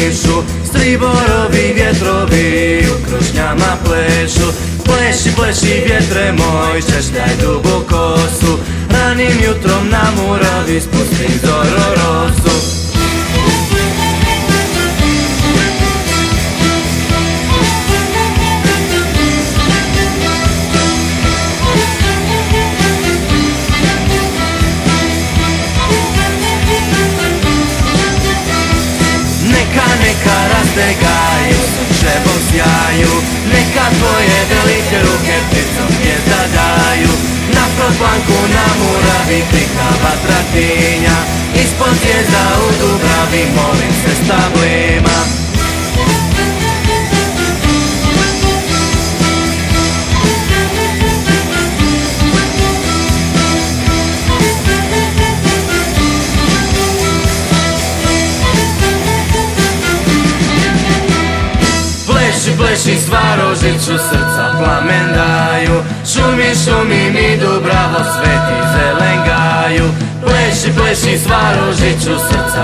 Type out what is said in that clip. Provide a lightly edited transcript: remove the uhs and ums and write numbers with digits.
dišu, striborovi vjetrovi u krošnjama plešu. Pleši, pleši vjetre moj, češljaj dugu kosu, ranim jutrom na Muravi spustim zororosu. Neka rastegaju, sunčevom sjaju, neka tvoje velike ruke pticom gnjezda daju. Na proplanku na Muravi klika vatratinja, ispod zvijezda u Dubravi molim se stablima. Pleši Svarožiću, srca plamen daju, šumi, šumi mi Dubravo, sveti zelen gaju. Pleši Svarožiću, srca